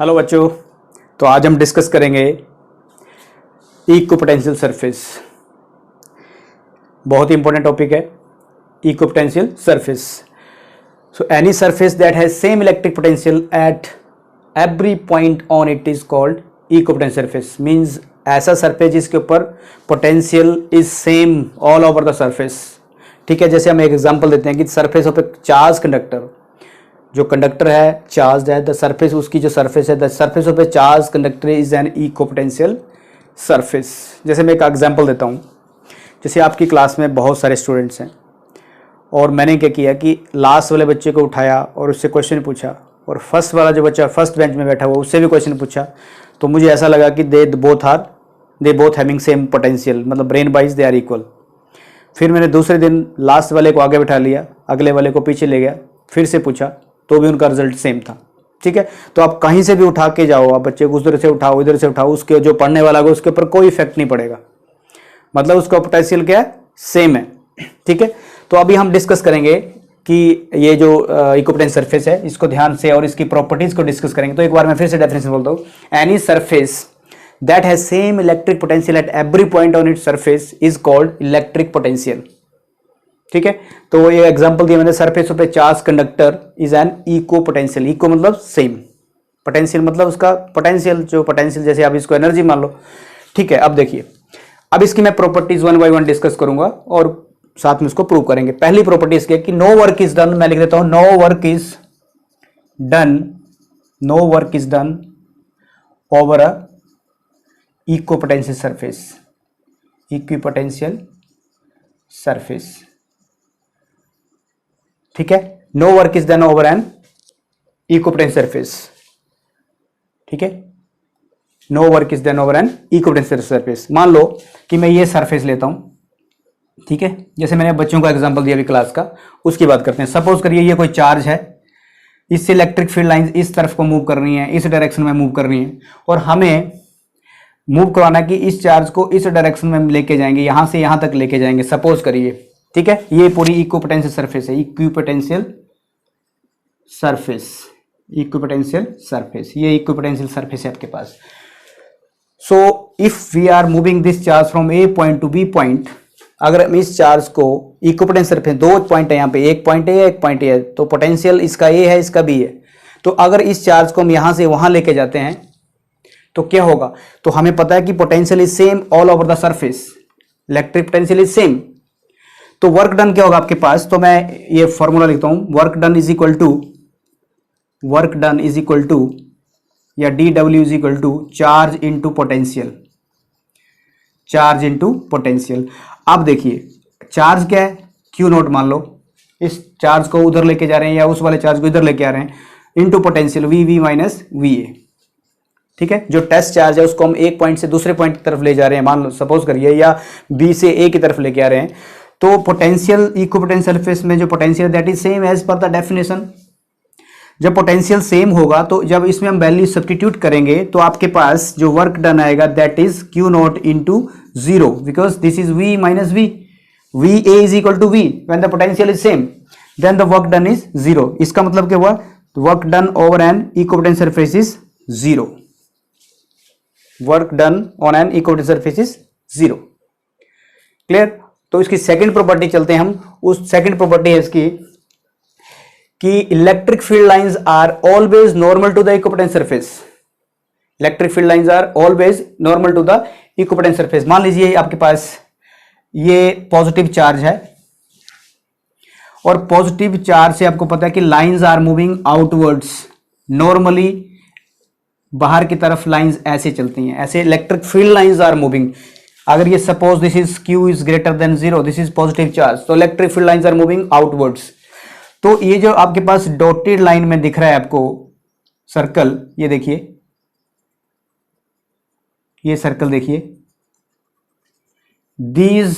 Hello बच्चों, तो आज हम डिस्कस करेंगे इक्विपोटेंशियल सरफेस। बहुत ही इंपॉर्टेंट टॉपिक है equipotential surface. So any surface that has same electric potential at every point on it is called equipotential surface. Means ऐसा surface जिसके ऊपर potential is same all over the surface. ठीक है, जैसे हम एक एग्जांपल देते हैं कि surface of a charge conductor, जो कंडक्टर है चार्ज है, द सरफेस, उसकी जो सरफेस है, the surface of a charge conductor is N equipotential surface. जैसे मैं एक एग्जांपल देता हूँ, जैसे आपकी क्लास में बहुत सारे स्टूडेंट्स हैं और मैंने क्या किया कि लास्ट वाले बच्चे को उठाया और उससे क्वेश्चन पूछा, और फर्स्ट वाला जो बच्चा फर्स्ट बेंच में बैठा हुआ उससे भी क्वेश्चन पूछा। तो मुझे ऐसा लगा कि they both having same potential, मतलब brain wise they are equal. फिर मैंने दूसरे दिन लास्ट वाले को आगे बैठा लिया, अगले वाले को पीछे ले गया, फिर से पूछा, तो भी उनका रिजल्ट सेम था। ठीक है, तो आप कहीं से भी उठा के जाओ, आप बच्चे को उधर से उठाओ इधर से उठाओ, उसके जो पढ़ने वाला होगा उसके ऊपर कोई इफेक्ट नहीं पड़ेगा, मतलब उसका पोटेंशियल क्या है, सेम है। ठीक है, तो अभी हम डिस्कस करेंगे कि ये जो इक्विपोटेंशियल सरफेस है इसको ध्यान से और इसकी प्रॉपर्टीज को डिस्कस करेंगे। तो एक बार मैं फिर से डेफिनेशन बोलता हूँ, any surface that has same electric potential at every point on its surface is called electric potential. ठीक है, तो ये एग्जांपल दिया मैंने, surface of a charge conductor is an equi potential. Equi मतलब सेम, पोटेंशियल मतलब उसका पोटेंशियल, जो पोटेंशियल जैसे आप इसको एनर्जी मान लो। ठीक है, अब देखिए, अब इसकी मैं properties one by one discuss करूंगा और साथ में उसको प्रूव करेंगे। पहली प्रॉपर्टी इसकी है कि नो वर्क इज डन, मैं लिख देता हूं no work is done over a equipotential surface. ठीक है, no work is done over an equipotential surface. ठीक है, no work is done over an equipotential surface. मान लो कि मैं ये सरफेस लेता हूं, ठीक है, जैसे मैंने बच्चों का एग्जांपल दिया अभी क्लास का, उसकी बात करते हैं। सपोज करिए ये कोई चार्ज है, इससे इलेक्ट्रिक फील्ड लाइंस इस तरफ को मूव करनी है, इस डायरेक्शन में मूव करनी है, और हमें मूव करवाना कि इस चार्ज को इस डायरेक्शन में लेके जाएंगे, यहां से यहां तक लेके जाएंगे, सपोज करिए। ठीक है, ये पूरी इक्विपोटेंशियल सरफेस है, इक्विपोटेंशियल सरफेस, ये इक्विपोटेंशियल सरफेस है आपके पास। So if we are moving this charge from A point to B point, अगर हम इस चार्ज को इक्विपोटेंशियल सरफेस, दो पॉइंट है यहाँ पे, एक पॉइंट ए एक पॉइंट ए है, तो पोटेंशियल इसका ए है इसका बी है। तो अगर इस चार्ज को हम यहां से वहां लेके जाते हैं तो क्या होगा, तो हमें पता है कि potential is same all over the surface, electric potential is same. तो वर्क डन क्या होगा आपके पास, तो मैं ये फॉर्मूला लिखता हूं, work done is equal to या dw is equal to charge into potential. अब देखिए चार्ज क्या है, क्यू नोट मान लो, इस चार्ज को उधर लेके जा रहे हैं या उस वाले चार्ज को इधर लेके आ रहे हैं, into potential V minus V A. ठीक है, जो टेस्ट चार्ज है उसको हम एक पॉइंट से दूसरे पॉइंट की तरफ ले जा रहे हैं, मान लो सपोज करिए, या बी से ए की तरफ लेके आ रहे हैं, तो पोटेंशियल इक्विपोटेंशियल सरफेस में जो potential that is same as per the definition. जब पोटेंशियल सेम होगा तो जब इसमें हम वैल्यू सब्स्टिट्यूट करेंगे तो आपके पास जो वर्क डन आएगा that is Q not into zero, because this is V minus V A is equal to V, when the potential is same then the work done is zero. इसका मतलब क्या हुआ, work done over an equipotential surface is zero, work done on an equipotential surface is zero. Clear. तो इसकी second property चलते हैं हम, उस सेकंड प्रॉपर्टी है इसकी कि electric field lines are always normal to the equipotential surface. Electric field lines are always normal to the equipotential surface. मान लीजिए आपके पास ये पॉजिटिव चार्ज है, और पॉजिटिव चार्ज से आपको पता है कि lines are moving outwards, normally बाहर की तरफ लाइंस ऐसे चलती हैं, ऐसे electric field lines are moving. अगर ये suppose this is Q is greater than zero, this is positive charge, तो electric field lines are moving outwards. तो ये जो आपके पास डॉटेड लाइन में दिख रहा है आपको सर्कल, ये देखिए, ये सर्कल देखिए, these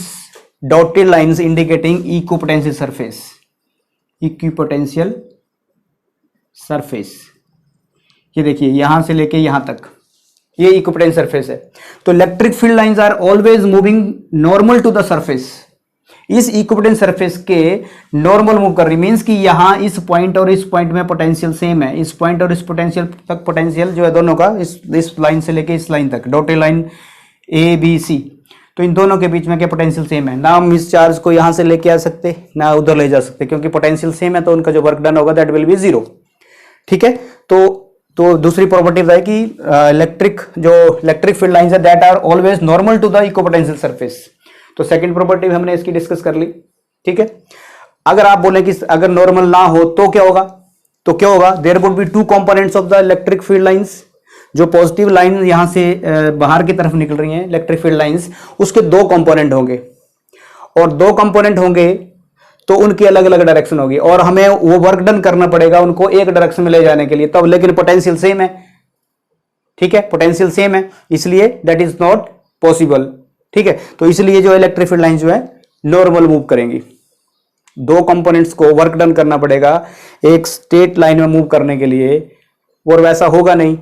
dotted lines indicating equipotential surface. ये देखिए यहां से लेके यहां तक, ये इक्विपोटेंशियल सरफेस है। तो electric field lines are always moving normal to the surface. इस इक्विपोटेंशियल सरफेस के नॉर्मल मूव कर रही, मींस कि यहाँ इस पॉइंट और इस पॉइंट में पोटेंशियल सेम है, इस पॉइंट और इस पोटेंशियल तक पोटेंशियल जो है दोनों का, इस लाइन से लेके इस लाइन तक, dotted line A B C, तो इन दोनों के बीच में क्या पोटेंशियल सेम है ना। हम इस चार्ज को यहाँ से लेके आ सकते ना उधर ले जा सकते, क्योंकि पोटेंशियल सेम है तो उनका जो वर्क डन होगा दैट विल बी जीरो। ठीक है, तो दूसरी प्रॉपर्टी है कि इलेक्ट्रिक फील्ड लाइंस है that are always normal to the equipotential surface. तो सेकंड प्रॉपर्टी हमने इसकी डिस्कस कर ली। ठीक है, अगर आप बोले कि अगर नॉर्मल ना हो तो क्या होगा, there would be two components of the electric field lines. जो पॉजिटिव लाइन यहां से बाहर की तरफ निकल रही हैं इलेक्ट्रिक फील्ड लाइंस, उसके दो कंपोनेंट होंगे, और दो कंपोनेंट होंगे तो उनकी अलग अलग डायरेक्शन होगी, और हमें वो वर्क डन करना पड़ेगा उनको एक डायरेक्शन में ले जाने के लिए तब, लेकिन पोटेंशियल सेम है। ठीक है, पोटेंशियल सेम है, इसलिए दैट इज नॉट पॉसिबल। ठीक है, तो इसलिए जो इलेक्ट्रिक फील्ड लाइन जो है नॉर्मल मूव करेंगी। दो कंपोनेंट्स को वर्क डन करना पड़ेगा एक स्ट्रेट लाइन में मूव करने के लिए, और वैसा होगा नहीं।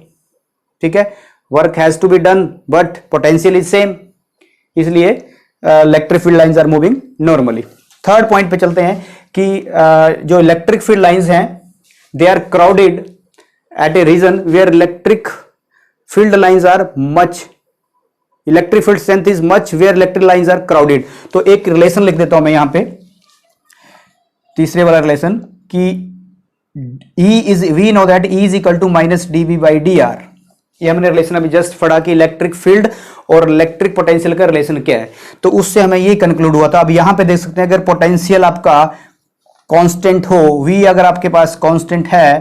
ठीक है, work has to be done but potential is same, इसलिए electric field lines are moving normally. Third point पे चलते हैं कि जो इलेक्ट्रिक फील्ड लाइंस हैं they are crowded at a region where electric field lines are much, electric field strength is much where electric lines are crowded. तो एक relation लिख देता हूं मैं यहां पे, तीसरे वाला रिलेशन कि we know that E is equal to minus dV by dr। ये हमने रिलेशन अभी जस्ट पढ़ा कि इलेक्ट्रिक फील्ड और इलेक्ट्रिक पोटेंशियल का रिलेशन क्या है, तो उससे हमें ये कंक्लूड हुआ था। अब यहां पे देख सकते हैं अगर पोटेंशियल आपका कांस्टेंट हो, V अगर आपके पास कांस्टेंट है,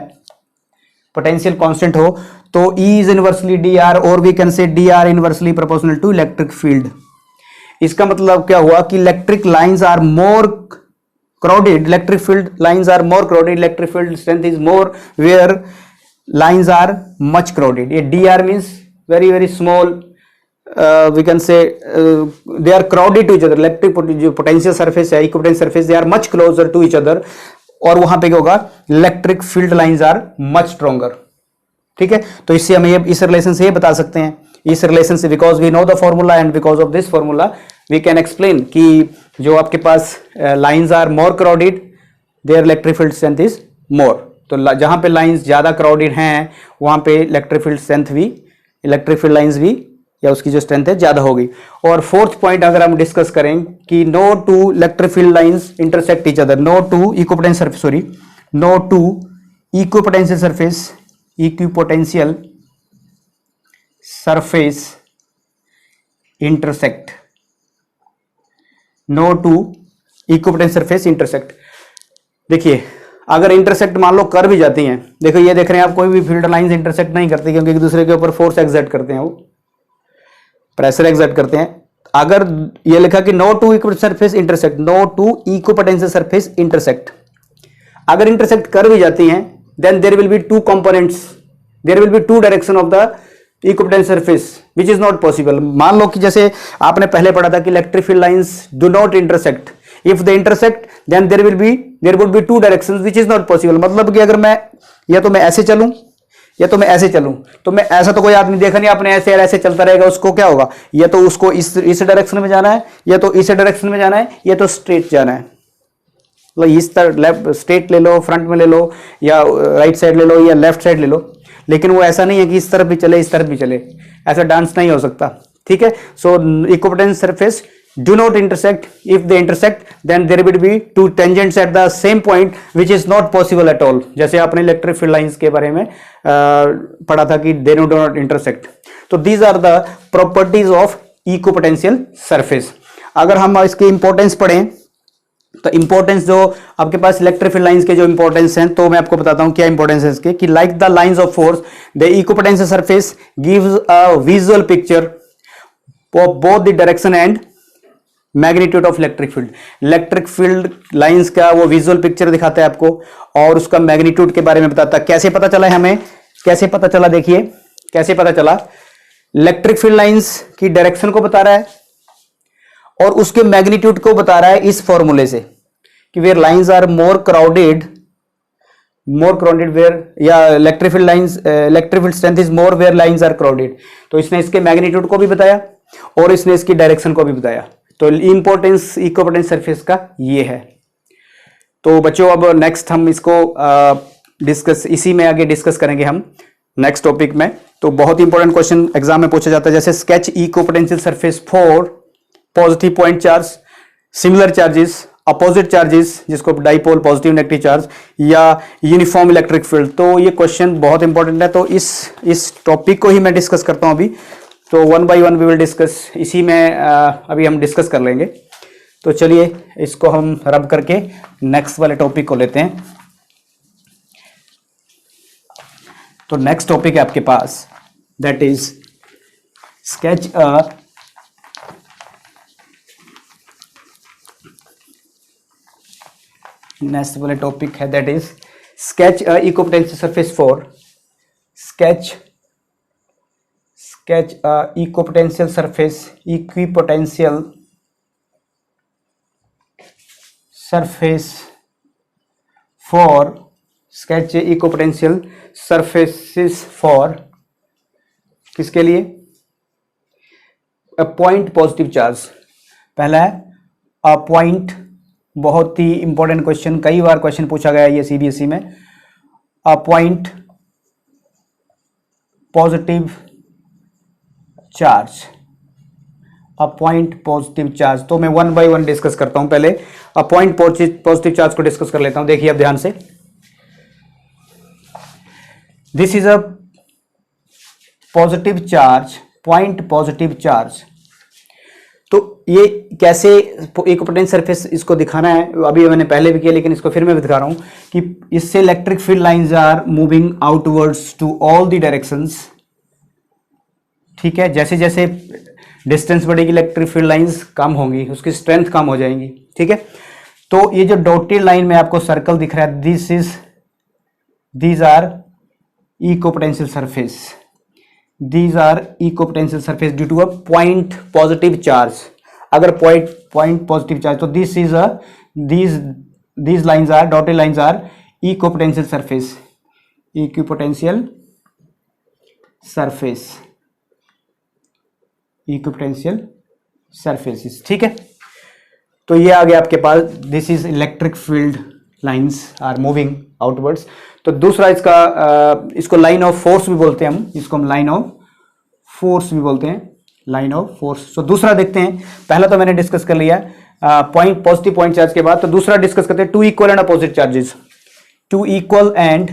पोटेंशियल कांस्टेंट हो, तो E इज इनवर्सली dr, और we can say dr inversely proportional to electric field. इसका मतलब क्या हुआ कि electric lines are more crowded, electric field lines are more crowded, electric field strength is more where lines are much crowded. ये dr means very small, we can say they are crowded to each other. Electric जो potential surface है, equipotential surface, they are much closer to each other, और वहां पे क्या होगा, electric field lines are much stronger। ठीक है, तो इससे हमें इस रिलेशन से ये बता सकते हैं, इस रिलेशन से, because we know the formula and because of this formula we can explain कि जो आपके पास lines are more crowded there electric field strength is more. तो जहां पे लाइंस ज्यादा क्राउडेड हैं वहां पे इलेक्ट्रिक फील्ड स्ट्रेंथ भी, इलेक्ट्रिक फील्ड लाइंस भी, या उसकी जो स्ट्रेंथ है ज्यादा होगी। और फोर्थ पॉइंट अगर हम डिस्कस करें कि no two electric field lines intersect each other, no two equipotential surface, sorry, no two equipotential surface, equipotential surface intersect, no two equipotential surface intersect. देखिए अगर इंटरसेक्ट मान लो कर भी जाती हैं, देखो ये देख रहे हैं आप, कोई भी फील्ड लाइंस इंटरसेक्ट नहीं करती, क्योंकि एक दूसरे के ऊपर फोर्स एक्सर्ट करते हैं, वो प्रेशर एक्सर्ट करते हैं। अगर ये लिखा कि no two equipotential surface intersect, no two equipotential surface intersect, अगर इंटरसेक्ट कर भी जाती हैं then there will be two components, there will be two direction of the equipotential surface which is not possible. मान लो कि जैसे आपने पहले पढ़ा था कि electric field lines do not intersect, if they intersect then there would be two directions which is not possible. मतलब कि अगर मैं या तो मैं ऐसे चलूं या तो मैं ऐसे चलूं, तो मैं ऐसा तो कोई आदमी देखा नहीं आपने, ऐसे ऐसे चलता रहेगा, उसको क्या होगा, या तो उसको इस डायरेक्शन में जाना है, या तो इस डायरेक्शन में जाना है, या तो स्ट्रेट जाना है। मतलब इस तरह लेफ्ट स्ट्रेट ले लो, फ्रंट में ले लो, या राइट साइड ले लो, या लेफ्ट साइड ले लो, लेकिन वो ऐसा नहीं है कि इस तरफ भी चले इस तरफ भी चले, ऐसा डांस नहीं हो सकता। ठीक है, so equipotential surface do not intersect, if they intersect then there will be two tangents at the same point which is not possible at all। जैसे आपने इलेक्ट्रिक फील्ड लाइंस के बारे में पढ़ा था कि they do not intersect। तो these are the properties of equipotencial surface। अगर हम इसकी इंपॉर्टेंस पढ़ें तो इंपॉर्टेंस जो आपके पास इलेक्ट्रिक फील्ड लाइंस के जो इंपॉर्टेंस हैं, तो मैं आपको बताता हूं क्या इंपॉर्टेंस है इसके, कि like the lines of force the equipotential surface gives a visual picture of both the direction and magnitude of electric field. Electric field lines का वो विजुअल पिक्चर दिखाता है आपको, और उसका मैग्नीट्यूड के बारे में बताता है। कैसे पता चला है हमें, कैसे पता चला, देखिए कैसे पता चला, इलेक्ट्रिक फील्ड लाइंस की डायरेक्शन को बता रहा है और उसके मैग्नीट्यूड को बता रहा है इस फॉर्मूले से कि where lines are more crowded where, या electric field strength is more where lines are crowded. तो इसने इसके मैग्नीट्यूड को भी बताया और इसने इसकी डायरेक्शन को भी बताया। तो इंपॉर्टेंस इक्विपोटेंशियल सरफेस का ये है। तो बच्चों अब नेक्स्ट हम इसको डिस्कस, इसी में आगे डिस्कस करेंगे हम नेक्स्ट टॉपिक में। तो बहुत इंपॉर्टेंट क्वेश्चन एग्जाम में पूछा जाता है, जैसे sketch equipotential surface for positive point charge, similar charges, opposite charges जिसको डाइपोल, पॉजिटिव नेगेटिव चार्ज, या यूनिफॉर्म इलेक्ट्रिक फील्ड। तो ये क्वेश्चन बहुत इंपॉर्टेंट है। तो इस टॉपिक को ही मैं डिस्कस करता हूं अभी। तो one by one we will discuss, इसी में अभी हम डिस्कस कर लेंगे। तो चलिए इसको हम रब करके नेक्स्ट वाले टॉपिक को लेते हैं। तो नेक्स्ट टॉपिक है आपके पास, दैट इज स्केच नेक्स्ट वाले टॉपिक है that is sketch equipotential surface for sketch equipotential surface for sketch equipotential surfaces for किसके लिए? A point positive charge. पहला है अ पॉइंट, बहुत ही इंपॉर्टेंट क्वेश्चन, कई बार क्वेश्चन पूछा गया है ये सीबीएसई में। A point positive charge, a point positive charge. तो मैं वन बाय वन डिस्कस करता हूं। पहले अ पॉइंट पॉजिटिव चार्ज को डिस्कस कर लेता हूं। देखिए अब ध्यान से, this is a positive charge, point positive charge. तो ये कैसे इक्विपोटेंशियल सरफेस इसको दिखाना है, अभी मैंने पहले भी किया लेकिन इसको फिर मैं भी दिखा रहा हूं कि इससे electric field lines are moving outwards to all the directions. ठीक है, जैसे जैसे डिस्टेंस बढ़ेगी इलेक्ट्रिक फील्ड लाइंस कम होंगी, उसकी स्ट्रेंथ कम हो जाएंगी। ठीक है, तो ये जो डॉटेड लाइन में आपको सर्कल दिख रहा है, these are equipotential surface, these are equipotential surface due to a point positive charge। अगर point positive charge, तो this is a these lines are, dotted lines are equipotential surface, equipotential surfaces। ठीक है, तो ये आ गया आपके पास, this is electric field lines are moving outwards. तो दूसरा इसको लाइन ऑफ फोर्स भी बोलते हैं हम, इसको हम लाइन ऑफ फोर्स भी बोलते हैं, लाइन ऑफ फोर्स। तो दूसरा देखते हैं, पहला तो मैंने डिस्कस कर लिया पॉइंट पॉजिटिव पॉइंट चार्ज के बाद। तो दूसरा डिस्कस करते हैं two equal and opposite charges, two equal and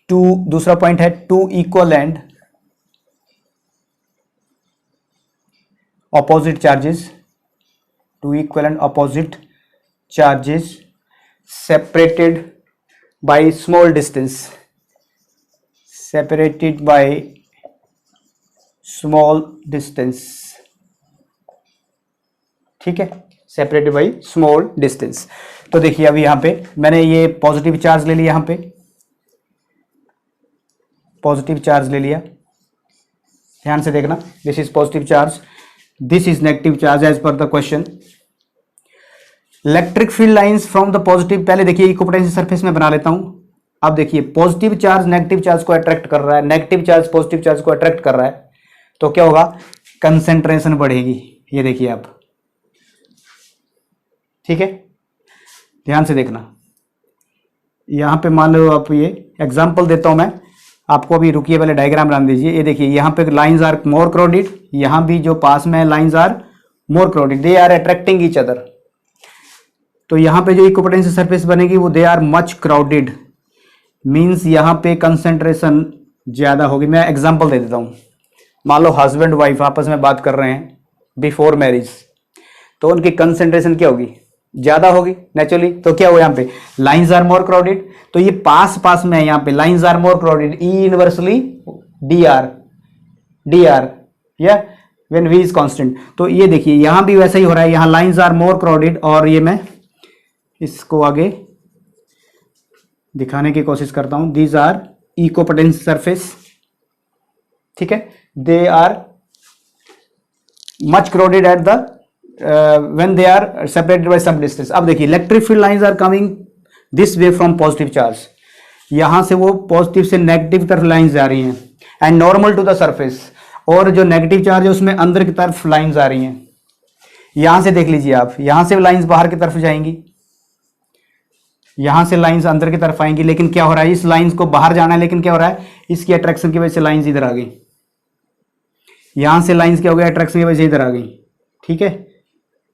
दूसरा पॉइंट है two equal and opposite charges, two equal and opposite charges separated by small distance, separated by small distance। ठीक है, separated by small distance। तो देखिए अभी यहां पे मैंने ये पॉजिटिव चार्ज ले लिया, यहां पे पॉजिटिव चार्ज ले लिया, ध्यान से देखना, this is positive charge, this is negative charge as per the question. Electric field lines from the positive, पहले देखिए इक्विपोटेंशियल सरफेस में बना लेता हूं। अब देखिए पॉजिटिव चार्ज नेगेटिव चार्ज को अट्रैक्ट कर रहा है, नेगेटिव चार्ज पॉजिटिव चार्ज को अट्रैक्ट कर रहा है, तो क्या होगा? कंसेंट्रेशन बढ़ेगी। ये देखिए आप, ठीक है, ध्यान से देखना। यहां पे मान लो आप, ये एग्जांपल देता हूं मैं आपको, अभी रुकिए पहले डायग्राम बना दीजिए। ये देखिए यहां पे लाइंस आर मोर क्राउडेड, यहां भी जो पास में lines are more crowded, they are attracting each other. तो यहां पे जो इक्विपोटेंशियल सरफेस बनेगी वो they are much crowded, means यहां पे कंसेंट्रेशन ज्यादा होगी। मैं एग्जांपल दे देता हूं, मान लो हस्बैंड वाइफ आपस में बात कर रहे हैं बिफोर मैरिज, तो उनकी कंसेंट्रेशन क्या होगी? ज्यादा होगी नेचुरली। तो क्या हुआ यहाँ पे? लाइंस आर मोर क्राउडेड, तो ये पास पास में है, यहाँ पे lines are more crowded, E inversely D R या व्हेन वी इज कांस्टेंट। तो ये देखिए यहां भी वैसा ही हो रहा है, यहां लाइंस आर मोर क्राउडेड, और ये मैं इसको आगे दिखाने की कोशिश करता हूं। दीज आर इक्विपोटेंशियल सरफेस, ठीक है, they are much crowded at the when they are separated by some distance। अब देखिए electric field lines are coming this way from positive charge, यहां से वो पॉजिटिव से नेगेटिव तरफ लाइंस जा रही हैं, and normal to the surface, और जो नेगेटिव चार्ज है उसमें अंदर की तरफ लाइंस आ रही हैं। यहां से देख लीजिए आप, यहां से लाइंस बाहर की तरफ जाएंगी, यहां से लाइंस अंदर की तरफ आएंगी, लेकिन क्या हो रहा है, इस लाइंस को बाहर जाना है, लेकिन क्या हो रहा है, इसकी अट्रैक्शन की वजह से लाइंस इधर आ गई, यहां से लाइंस क्या हो गया, अट्रैक्शन की वजह से इधर आ गई। ठीक है,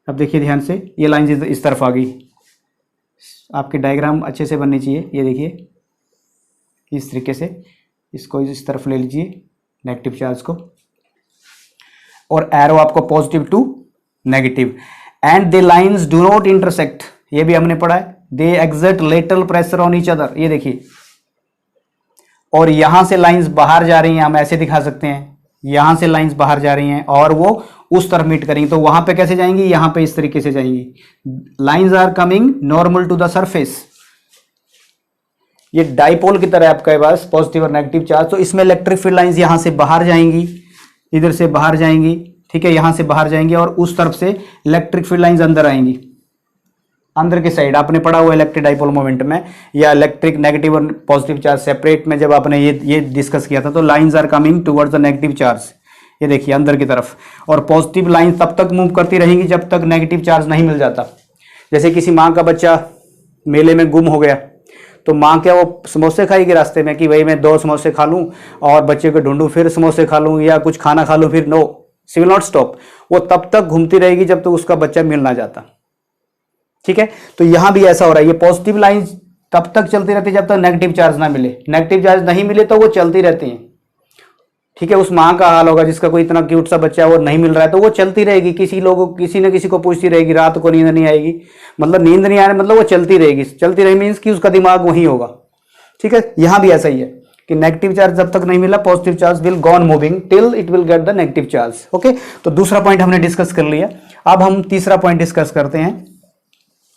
अब देखिए ध्यान से, ये लाइंस इस तरफ आ गई। आपकी डायग्राम अच्छे से बननी चाहिए। ये देखिए इस तरीके से इसको इस तरफ ले लीजिए, नेगेटिव चार्ज को, और एरो आपको positive to negative, and they lines do not intersect, ये भी हमने पढ़ा है, they exert lateral pressure on each other, ये देखिए, और यहां से लाइंस बाहर जा रही हैं, हम ऐसे दिखा सकते हैं, यहां से लाइंस बाहर जा रही हैं और वो उस तरफ मीट करेंगी, तो वहां पे कैसे जाएंगी, यहां पे इस तरीके से जाएंगी। Lines are coming normal to the surface, ये डाइपोल की तरह आपके पास पॉजिटिव और नेगेटिव चार्ज, तो इसमें इलेक्ट्रिक फील्ड लाइंस यहां से बाहर जाएंगी, इधर से बाहर जाएंगी, ठीक है, यहां से बाहर जाएंगी, और उस तरफ से इलेक्ट्रिक फील्ड लाइंस अंदर आएंगी, अंदर के साइड। आपने पढ़ा हुआ इलेक्ट्रिक डाइपोल मोमेंट में, या इलेक्ट्रिक नेगेटिव और पॉजिटिव चार्ज सेपरेट में जब आपने ये डिस्कस किया था, तो lines are coming towards the negative charge, ये देखिए अंदर की तरफ, और पॉजिटिव लाइन तब तक मूव करती रहेंगी जब तक नेगेटिव चार्ज नहीं मिल जाता। जैसे किसी माँ का बच्चा मेले में गुम हो गया, तो माँ क्या वो समोसे खाएगी रास्ते में कि भाई मैं 2 समोसे खा लूँ और बच्चे को ढूंढूं, फिर समोसे खा लूँ या कुछ खाना खा लूँ, फिर no, she will not stop, वो तब तक घूमती रहेगी जब तक उसका बच्चा मिल ना जाता। ठीक है, तो यहां भी ऐसा हो रहा है, ये पॉजिटिव लाइन तब तक चलती रहती है जब तक नेगेटिव चार्ज ना मिले, नेगेटिव चार्ज नहीं मिले तो वो चलती रहती हैं। ठीक है, उस माँ का हाल होगा जिसका कोई इतना क्यूट सा बच्चा है, वो नहीं मिल रहा है, तो वो चलती रहेगी, किसी न किसी को पूछती रहेगी, रात को नींद नहीं आएगी, मतलब नींद नहीं आने मतलब वो चलती रहेगी, चलती रहेगी मीन्स कि उसका दिमाग वहीं होगा। ठीक है, यहां भी ऐसा ही है कि नेगेटिव चार्ज जब तक नहीं मिला, positive charge will gone moving till it will get the negative charge. Okay, तो दूसरा पॉइंट हमने डिस्कस कर लिया। अब हम तीसरा पॉइंट डिस्कस करते हैं।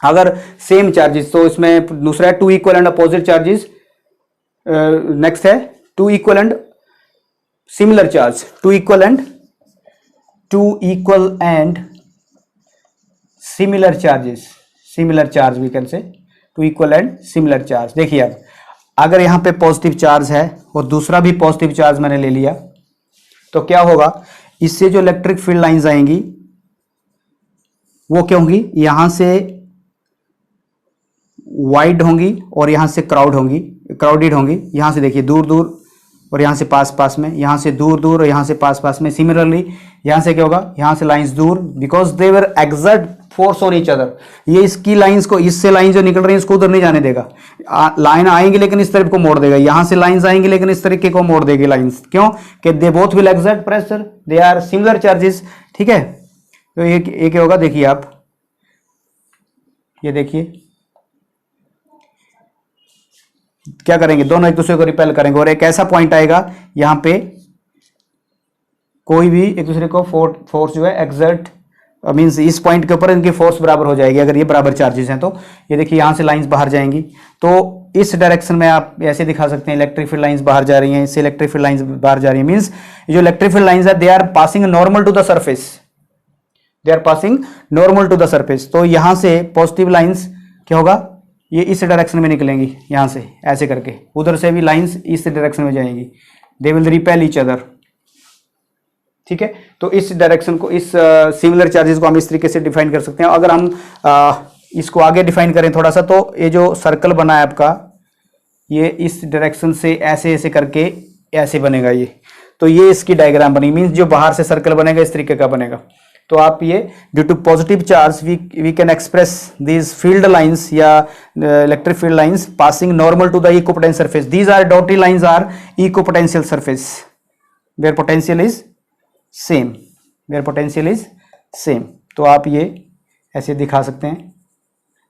अगर सेम चार्जेस, तो इसमें दूसरा है two equal and opposite charges, next है two equal and similar charge, two equal and similar charges, similar charge we can say, two equal and similar charge. देखिए अब अगर यहां पे पॉजिटिव चार्ज है और दूसरा भी पॉजिटिव चार्ज मैंने ले लिया, तो क्या होगा, इससे जो इलेक्ट्रिक फील्ड लाइंस आएंगी वो क्या होंगी, यहां से वाइड होंगी और यहां से क्राउडेड होंगी, यहां से देखिए दूर दूर और यहां से पास पास में, यहां से दूर दूर और यहां से पास पास में। सिमिलरली यहां से क्या होगा, यहां से लाइंस दूर, because they were exert force on each other, ये इसकी लाइंस को, इससे लाइन जो निकल रही है इसको उधर नहीं जाने देगा, लाइन आएंगी लेकिन इस तरफ को मोड़ देगा, यहां से लाइंस आएंगी लेकिन इस तरीके को मोड़ देगी लाइंस, क्यों कि they both will exert pressure, they are similar charges. ठीक है, तो ये क्या होगा, देखिए आप, ये देखिए क्या करेंगे, दोनों एक दूसरे को रिपेल करेंगे, और एक ऐसा पॉइंट आएगा यहां पे कोई भी एक दूसरे को फोर्स जो है एक्सर्ट, मींस इस पॉइंट के ऊपर इनकी फोर्स बराबर हो जाएगी अगर ये बराबर चार्जेस हैं। तो ये देखिए यहां से लाइंस बाहर जाएंगी, तो इस डायरेक्शन में आप ऐसे दिखा सकते हैं, इलेक्ट्रिक फील्ड लाइंस बाहर जा रही हैं, इससे इलेक्ट्रिक फील्ड लाइंस बाहर जा रही है, मींस जो इलेक्ट्रिक फील्ड लाइंस है they are passing normal to the surface, they are passing normal to the surface. तो यहां से पॉजिटिव लाइंस क्या होगा, ये इस डायरेक्शन में निकलेंगी, यहां से ऐसे करके, उधर से भी लाइंस इस डायरेक्शन में जाएंगी, they will repel each other. ठीक है, तो इस डायरेक्शन को, इस सिमिलर चार्जेस को हम इस तरीके से डिफाइन कर सकते हैं। अगर हम इसको आगे डिफाइन करें थोड़ा सा, तो ये जो सर्कल बना है आपका, ये इस डायरेक्शन से ऐसे ऐसे करके ऐसे बनेगा ये, तो ये इसकी डायग्राम बनी, मीन्स जो बाहर से सर्कल बनेगा इस तरीके का बनेगा। तो आप ये due to positive charge we can express these field lines या electric field lines passing normal to the equipotential surface, these are dotted lines are equipotential surface where potential is same, where potential is same. तो आप ये ऐसे दिखा सकते हैं।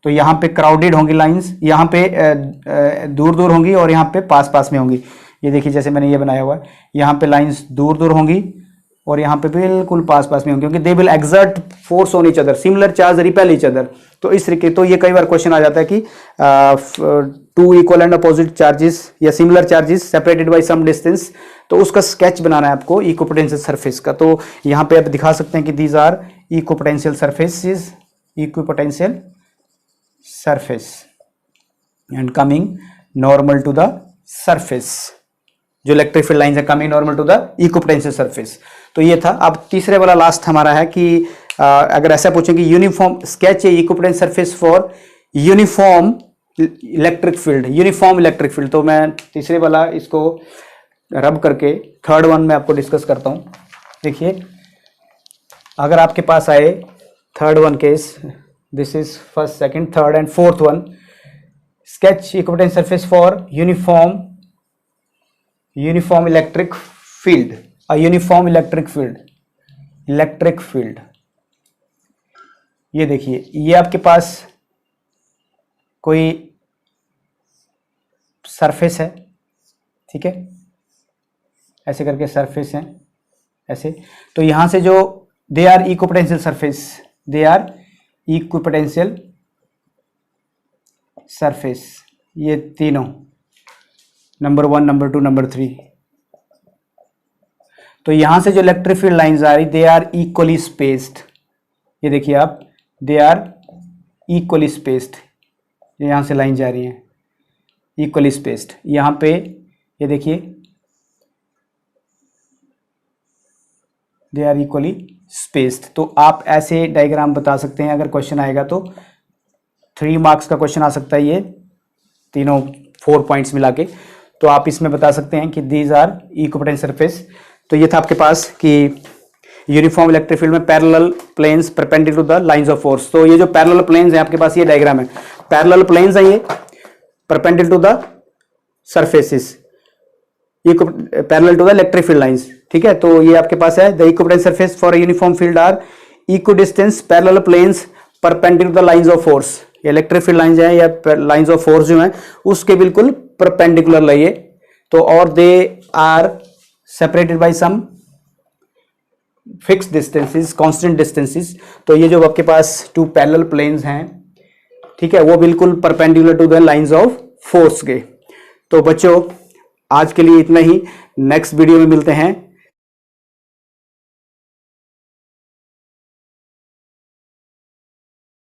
तो यहाँ पे क्राउडेड होंगी लाइंस, यहाँ पे दूर दूर होंगी और यहाँ पे पास पास में होंगी। ये देखिए जैसे मैंने ये बनाया हुआ है, यहाँ पे लाइंस दूर दूर होंगी और यहाँ पे बिल्कुल पास पास में होंगी, क्योंकि they will exert force on each other, similar charge repel each other. तो इस तरीके, तो ये कई बार क्वेश्चन आ जाता है कि two equal and opposite charges या similar charges separated by some distance, तो उसका स्केच बनाना है आपको इक्विपोटेंशियल सरफेस का। तो यहाँ पे आप दिखा सकते हैं कि these are equipotential surfaces, equipotential surface and coming normal to the surface, जो इलेक्ट्रिक फील्ड लाइंस है coming normal to the equipotential surface. तो ये था। अब तीसरे वाला लास्ट हमारा है कि अगर ऐसा पूछें कि uniform sketch A equipotential surface for uniform electric field, uniform electric field, तो मैं तीसरे वाला इसको रब करके थर्ड वन में आपको डिस्कस करता हूं। देखिए अगर आपके पास आए third one case, this is first, second, third and fourth one, sketch equipotential surface for uniform electric field, a uniform electric field, ये देखिए ये आपके पास कोई सरफेस है, ठीक है, ऐसे करके सरफेस है ऐसे, तो यहां से जो they are equipotential surface, they are equipotential surface, ये तीनों, नंबर 1, नंबर 2, नंबर 3, तो यहां से जो इलेक्ट्रिक फील्ड लाइंस आ रही, दे आर इक्वली स्पेस्ड, ये देखिए आप, दे आर इक्वली स्पेस्ड, यहां से लाइन जा रही है इक्वली स्पेस्ड, यहां पे ये देखिए दे आर इक्वली स्पेस्ड। तो आप ऐसे डायग्राम बता सकते हैं, अगर क्वेश्चन आएगा तो 3 मार्क्स का क्वेश्चन आ सकता है, ये तीनों 4 पॉइंट्स मिला के, तो आप इसमें बता सकते हैं कि दीज आर इक्विपोटेंशियल सरफेस। तो ये था आपके पास कि यूनिफॉर्म इलेक्ट्रिक फील्ड में parallel planes perpendicular to the lines of force. तो ये जो पैरेलल प्लेन्स हैं आपके पास, ये डायग्राम है, पैरेलल प्लेन्स है ये, perpendicular to the surfaces, parallel to the electric field lines, ठीक है। तो ये आपके पास है, the equipotential surface for uniform field are equidistance parallel planes perpendicular to the lines of force, ये इलेक्ट्रिक फील्ड लाइंस हैं या लाइंस ऑफ फोर्स जो हैं उसके बिल्कुल परपेंडिकुलर लाइए, तो और they are separated by some fix distances, constant distances. तो ये जो आपके पास 2 पैरेलल प्लेन्स हैं, ठीक है, वो बिल्कुल perpendicular to the lines of force के। तो बच्चों आज के लिए इतना ही, नेक्स्ट वीडियो में मिलते हैं।